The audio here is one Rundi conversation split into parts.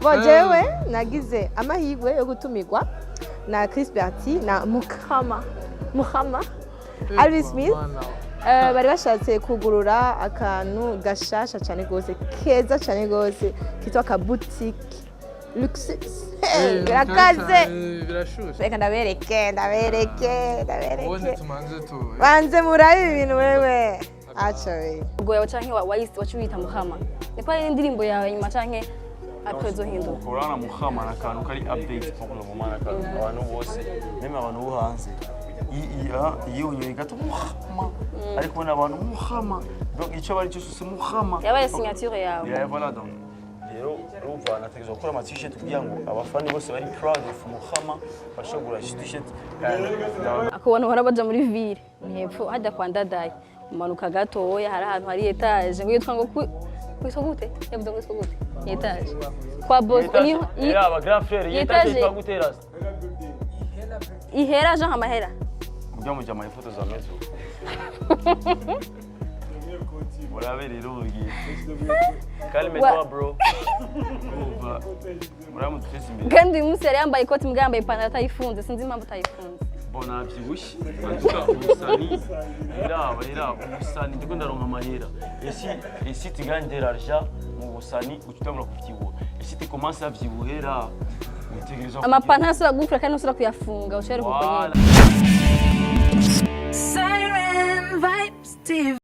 Bon jewe nagize amahirwe yo gutumirwa na Chris Berti na Mukhama Alvin Smith bari bashatse kugurura akantu gashasha cyane gose keza cyane gose kitwa ka boutique luxe birakaze birashushe reka ndabereke banze murabe ibintu wewe acha we ubwo yawe canke wacuyita Mukhama ni kwa indirimbo yawe nyuma canke apezo hindu Korana Mukhama nakantu kari update pour le moment nakantu abantu bose même abantu bo hanze iyo nyoye gato Mukhama ariko n'abantu Mukhama donc icyo bari cyo se Mukhama yabaye signature yawe ya voilà donc rero ruva nategezo gukora ama t-shirt kugira ngo abafani bose bari proud of Mukhama bashobora t-shirt akubona hora baja muri ville ni hepfo hajya kwa Ndadaye umanuka gatoya hari ahantu hari etage ngo yitwa ngo kwitwa gute yavuze ngo yitwa gute etage kwa boss ni aba grand frère etage yitwa gute rasta ihera Jean Amahera ujya mu jama ifoto za mezo murabe rero ugiye calme-toi bro muramu twese imbere kandi uyu musore yambaye ikoti mbwa yambaye ipantaro atayifunze sinzi impamvu atayifunze bona byibushye antuka umusani iraba umusani ndiko ndaronka amahera esi tigande l'argent mu busani ututangura kuvyibuha esi ti commence à vyibuhera utegerezwa amapantaro asura gufura kandi usura kuyafunga ushobora kukonyera Siren Vibes TV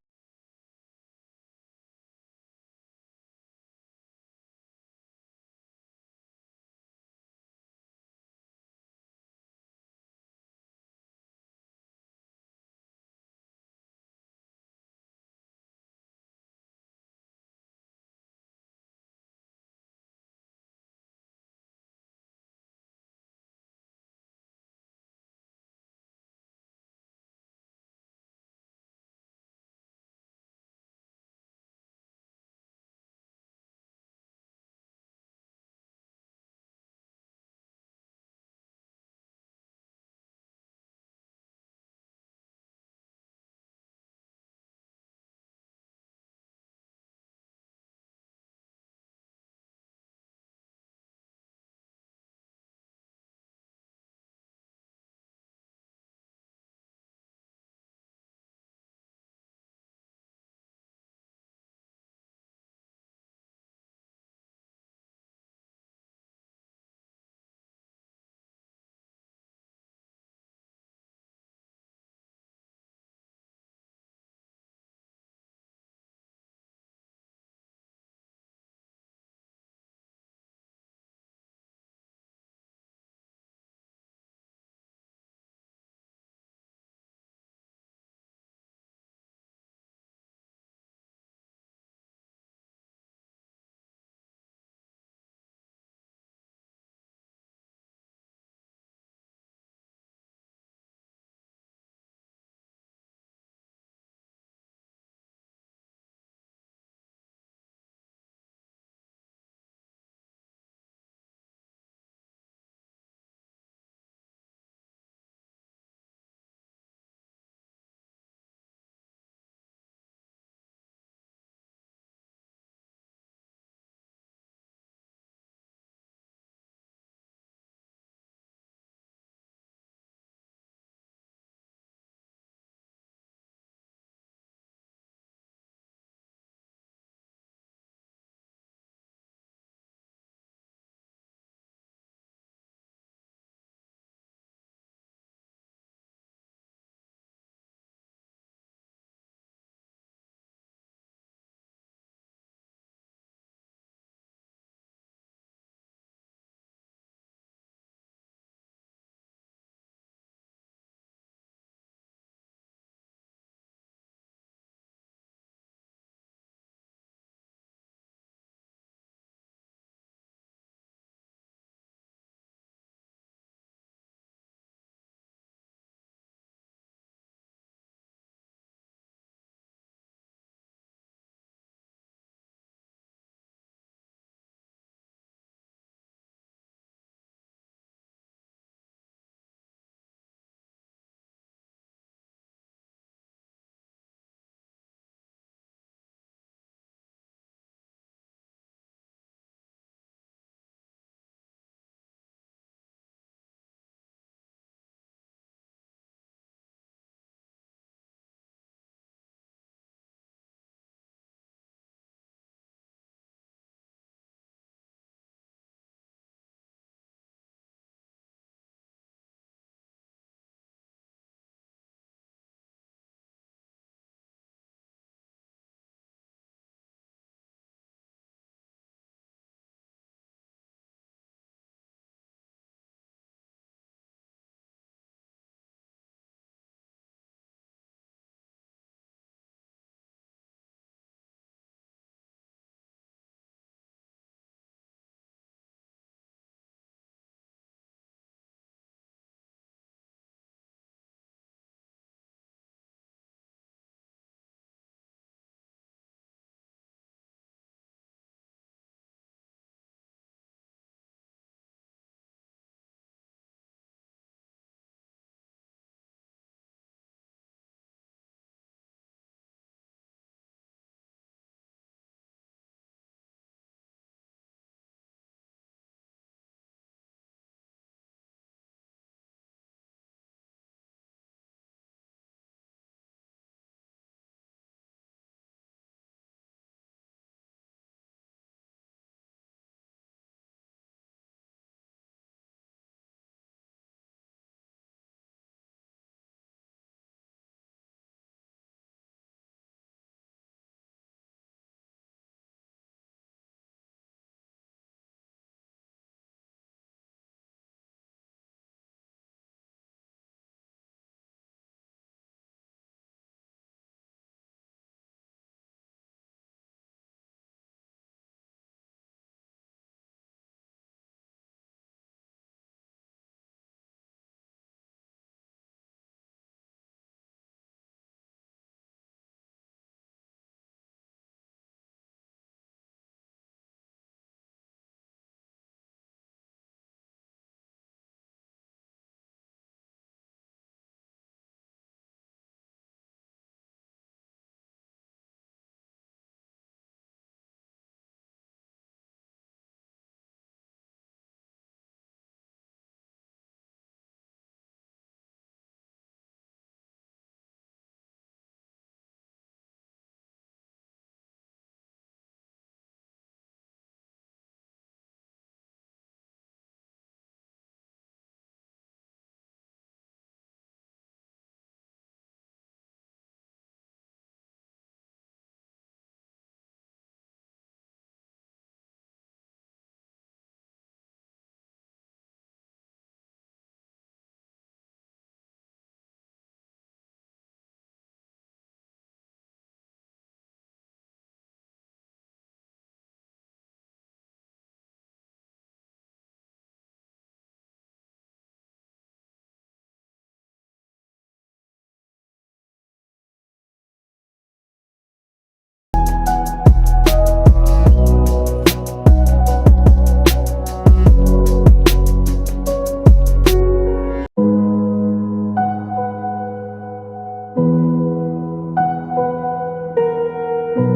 Rascal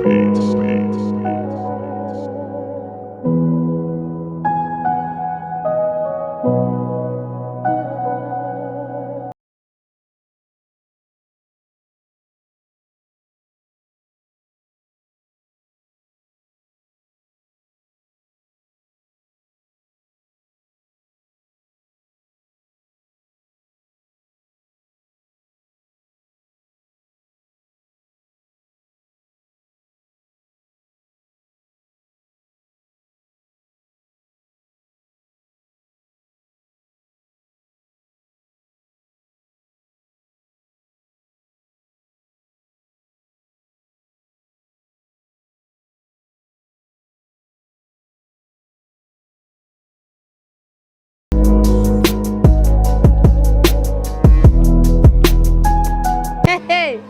Beats. Hey, hey.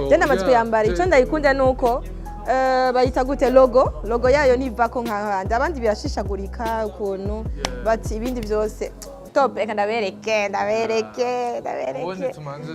Tena amatsiko yambara icyo ndayikunda nuko bayita gute logo yayo nivako nk'ahandi abandi birashishagurika ukuntu bati ibindi byose top reka ndabereke ubundi tumanze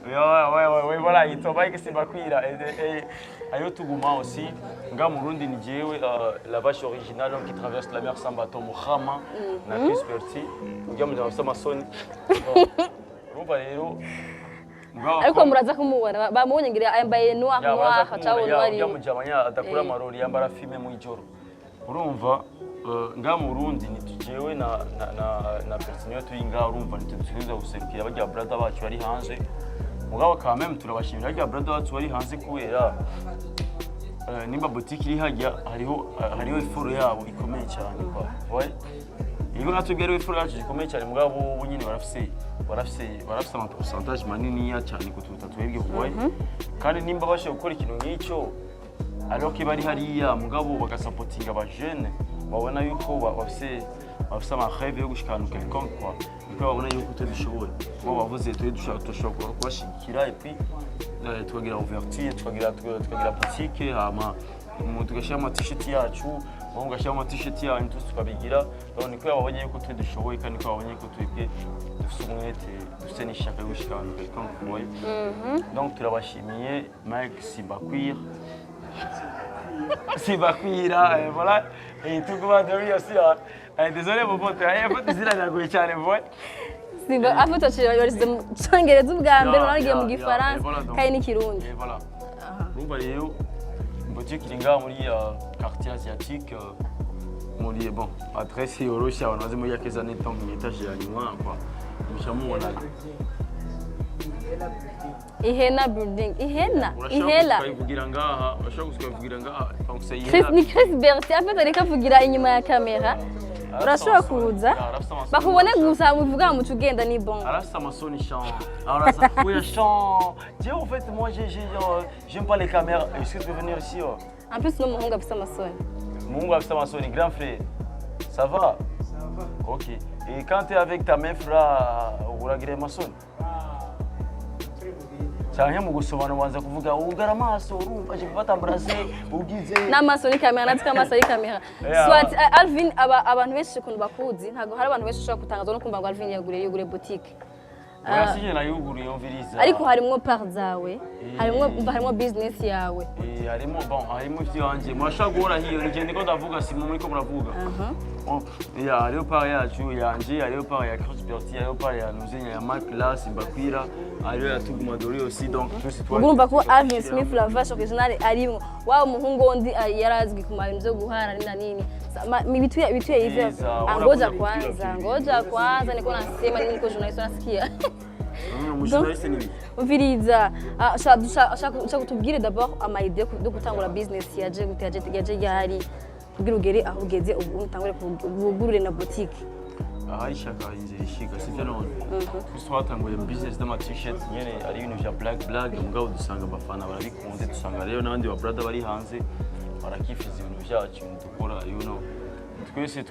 Ouais, voilà, il travaille que c'est Bakwira. Et ayo tuguma aussi, nga Murundi ni jewe la vache originale qui traverse la mer sans bateau Muhama na Chris Berti. Ngiye mu jamasa masoni. Urumva rero ariko muraza kumubona bamubonye ngira yambaye noir hacaho noir ya mujamanya adakura amarori yambara filme mu ijoro. Urumva nga mu Burundi nitujewe na personnel turi nga urumva nitutuza guserukira bajya brother bacu bari hanze mugabo quand même turabashimira bajya brother bacu bari hanze kubera nimba boutique iri hajya hariho ifuro yabo ikomeye cyane kwa ouais Igo natubwira ifuro yacu ikomeye cyane mugabo bo nyine barafise ama pourcentage manini ya cyane kututa twebwe ouais kandi nimba bashe gukora ikintu nk'icyo alors que bari hariya mugabo bagasapotinga aba jeune babona yuko bafise amaheve yo gushikana quelconque quoi niko babona yuko tudishoboye bo bavuze dushobora kubashikira et puis tukagira ouverture tukagira boutique hama tugashyira ama t-shirt yacu bo ngashyira ama t-shirt yanyu tukabigira donc niko babonye yuko tudishoboye kandi niko babonye yuko twebwe dufite umwete dufite n'ishaka yo gushikana quelconque ouais donc turabashimiye Mike Sibakwira c'est Bakwira, voilà. Et tout comment de lui aussi. Désolé mon pote, il faut dire la langue cyane voix. Siba afite cyose mu cyongereza ubwa mbere naragiye mu gifaransa kandi n'ikirundi. Voilà. Rumba rero boutique iringa muri quartier asiatique muri bon adresse yorosha abantu muri yakeza n'itanga etage ya nyuma quoi. Mushamubona. Ihena building, ihela. Kugira ngaha, urashaka kugira ngaha, donc ni Chris Berti afite areka kugira inyuma ya kamera. Urashobora kuza bakubone gusa muvuga mu tugenda ni bon. Arasa masoni chant. Alors ça oui chant. Dis en fait moi j'aime pas les caméras. Est-ce que tu peux venir ici? En plus no muhungu afite amasoni. Muhungu afite amasoni grand frère. Ça va? Ça va. OK. Et quand tu es avec ta meuf là, uragira amasoni? Cyane mu gusobanura wanza kuvuga ugara amaso urumva je gufata ambraze ugize n'amaso ni kamera natwe amaso ari kamera swat Alvin abantu benshi kuntu bakuzi ntago hari abantu benshi ushobora kutangaza no kumva ngo Alvin yagure boutique Urasiye na yuguriye umviriza ariko harimo part zawe harimo business yawe harimo vyanje mwashaka guhora hiyo nije ndiko ndavuga si muri ko muravuga hariho part yacu yanje hariho part ya Chris Berti hariho part ya Nuzinya ya Mark Class Bakwira hariho ya Tuguma Dori aussi donc tous toi urumva ko Alvin Smith la vache originale arimo wao muhungu wondi yarazwi ku mabintu byo guhara na nini bituye hivi ngoja kwanza niko nasema niko journalist nasikia Umviriza shaka kutubwire d'abord ama idée yo gutangura business yaje yari kugira ugere aho ugeze ubu utangure kugurure na boutique ishaka inze ishika sivyo none twatanguye business d'ama t-shirt nyene ari ibintu vya black mugabo dusanga abafana barabikunze dusanga rero n'abandi ba brother bari hanze barakifiza ibintu byacu dukora twese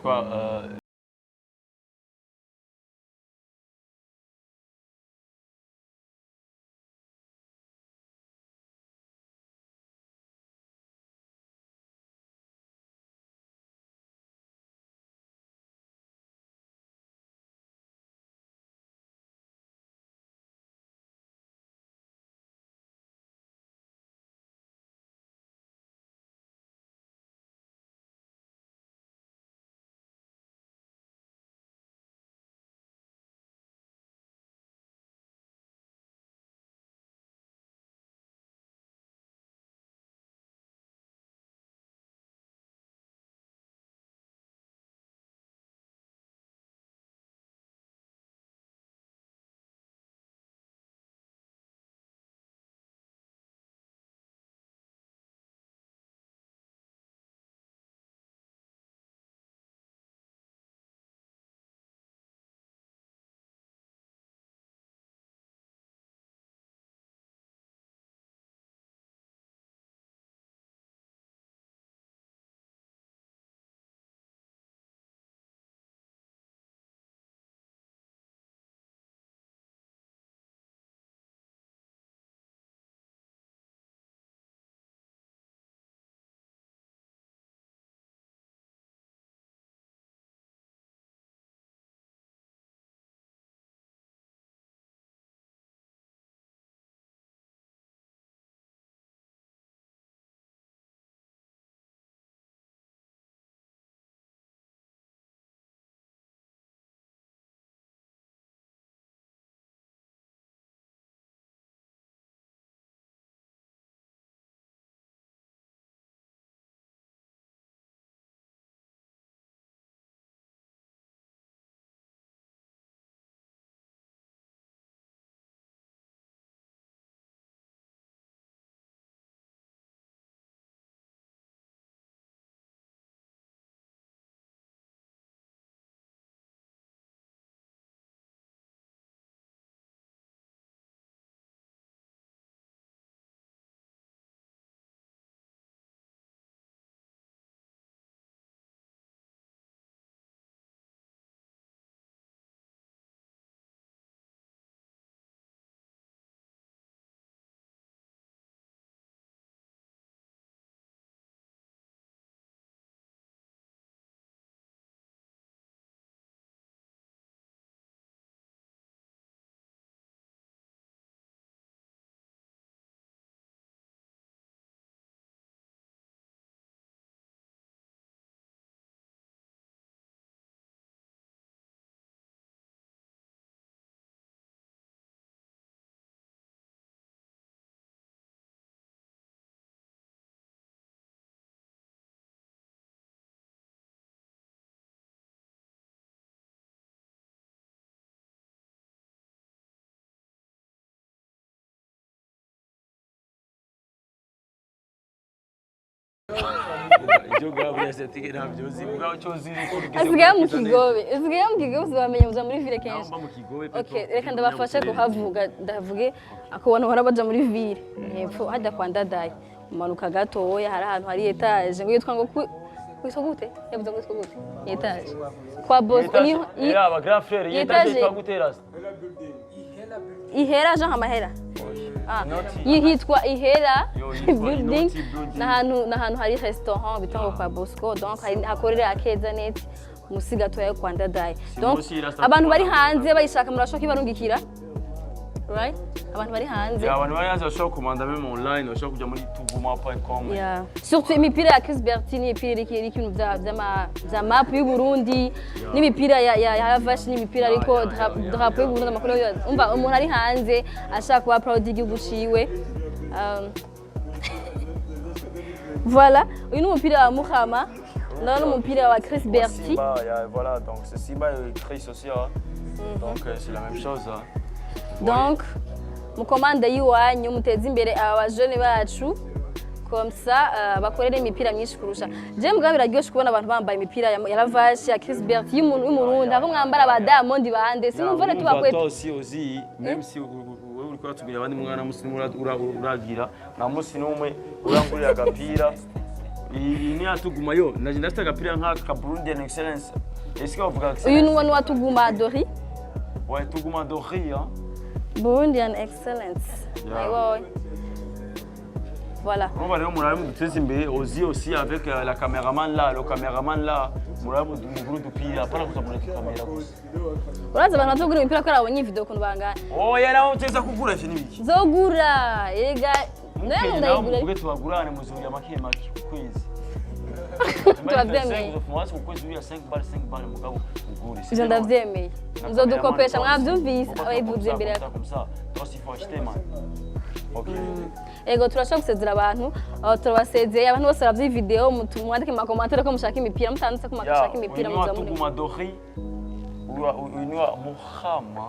Ibyo gabo yasetike ntabyo uzi ubwaho cyo uzi asigaye mu kigobe uzabamenya uza muri ville kenshi mu kigobe okay reka ndabafashe kuhavuga ndavuge akubona hora baja muri ville hepfo hajya kwa ndadaye umanuka gatoya hari ahantu hari etage ngo yitwa ngo kwitwa gute yavuze ngo yitwa gute etage kwa boss niyo aba grand frère yetage yitwa gutera ihera Jean Hamahera yitwa ihera building n'ahantu hari restaurant bitanga kwa Bosco donc hakorera akeza net musi gatoya kwa ndadaye donc abantu bari hanze bayishaka murashaka ibarungikira right abantu bari hanze abantu bari hanze bashobora komanda même online bashobora kujya muri tuguma.com surtout imipira ya Chris Bertini imipira iri kintu bya map y'u Burundi n'imipira ya Vash n'imipira ariko drapeau y'u Burundi amakuru umva umuntu ari hanze ashaka kuba proud y'igihugu ciwe voilà uyu n'umupira wa Muhama non n'umupira wa Chris Berti voilà donc c'est Simba et Chris aussi donc c'est la même chose donc mukomanda yiwanyu muteze imbere aba jeune bacu comme ça bakorera imipira myinshi kurusha je mugabo biraryoshe kubona abantu bambaye imipira ya Lavash ya Chris Berti y'umurundi aho mwambara ba Diamond bande sinumva tubakwete toi aussi même si wewe uri kwatubira abandi mwana muslimu uragira na muslimu umwe urangurira agapira ini atuguma yo naje ndafite agapira nka Burundian Excellence est-ce que uvuga que uyu ni watuguma Dori ouais tuguma Dori Burundian Excellence ouais voilà on va aller au Moulin de Tezimbe aussi avec la caméraman là le caméraman là Moulin du groupe de pire après la caméra uraza abantu bazogura imipira ko arabonye video kuntu bangana oh yara uteza kugura iki nibiki zogura ega nayo ndayigura ubwo tubagurane muzuri make kwezi turabyemeye ufumaze ukwezi uri 5 bar mugabo ugura ivyo ndavyemeye nzodukopesha mwavyumvise abayivuze imbere yako comme ça toi si faut acheter man okay ego turashaka gusezera abantu turabasezeye abantu bose baravye video mwandike mu commentaire ko mushaka imipira mutanditse ko mushaka imipira muza muri Tuguma Dori ou Muhama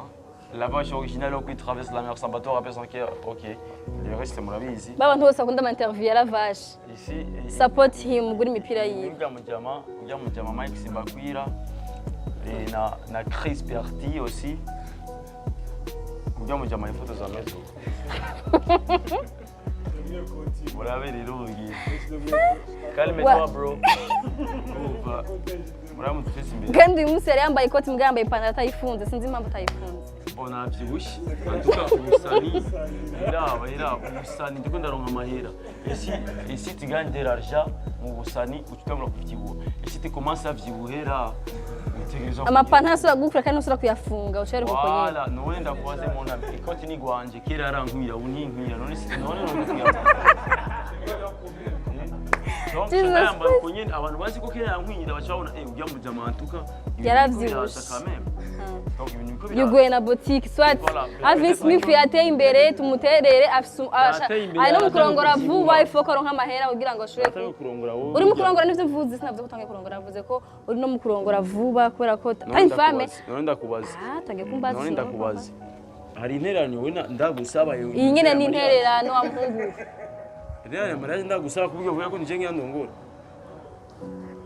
Lavash original qui traverse la mer sans bateau rappelle son cœur ok le reste c'est mon avis ici abantu bose bakunda ama interview ya Lavash ici support him guri imipira yiwe ujya mu jama Mike Simbakwira et na Chris Berti aussi ujya mu jama ifoto za mezo voilà rero ugiye calme-toi bro muramu tufise imbere kandi uyu musore yambaye ikoti mbwa yambaye ipantaro atayifunze sinzi impamvu atayifunze bona byushi antuka umusani ira umusani ndiko ndaronka amahera esi tigande l'argent mu busani ututamura kuvyibuha esi ti commence à vyibuhera utegerezwa amapantaro asura gukura kandi usura kuyafunga ucere kuko nyine wala none ndakubaze mona ikoti ni gwanje kera arankwira uninkwira none donc abantu bazi ko kera yankwira bacabona ujya mu jamantuka yaravyibushe donc ibintu biko yuguye na boutique soit Alvin Smith yateye imbere tumuterere ari no mukurongora vuba ifoko ronka amahera kugira ngo ashobore uri mukurongora n'ivyo mvuze sinavyo kutangiye kurongora avuze ko uri no mukurongora vuba kubera ko ari femme none ndakubaza tangiye kumbaza none ndakubaza hari intererano we ndagusaba yo iyi nyene ni intererano wa muhungu rero mariage ndagusaba kuvuga ko nije ngiyandongora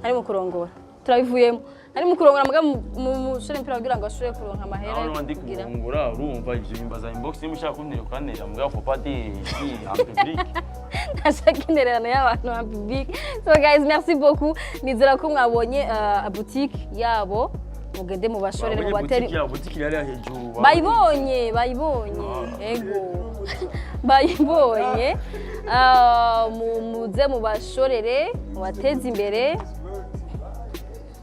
ari mukurongora turabivuyemo ari mukurongora muga mu shire impira kugira ngo ashobore kuronka amahera yo kugira kurongora urumva ivyo bimbaza inbox nimushaka kuntera kanera muga faut pas dire ici en public ashaka intererano y'abantu en public so guys merci beaucoup nizera ko mwabonye boutique yabo mugende mu bashorere mu bateri boutique yari hejuru bayibonye ego bayibonye muze mu bashorere mu bateze imbere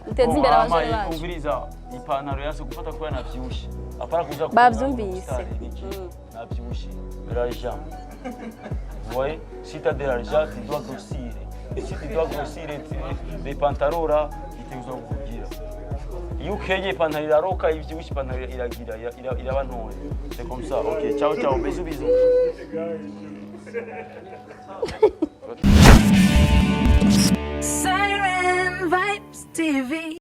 muteze imbere abashorere bacu umviriza ipantaro yase gufata kwa navyushi apara kuza bavyumvise navyushi l'argent ouais si tu as de l'argent tu dois grossir et si tu dois grossir les pantalons là ils te usent kugira iyo ukenye ipantaro iraroka ivyushi ipantaro iragira iraba ntoya c'est comme ça ok ciao ciao bisous Siren Vibes TV.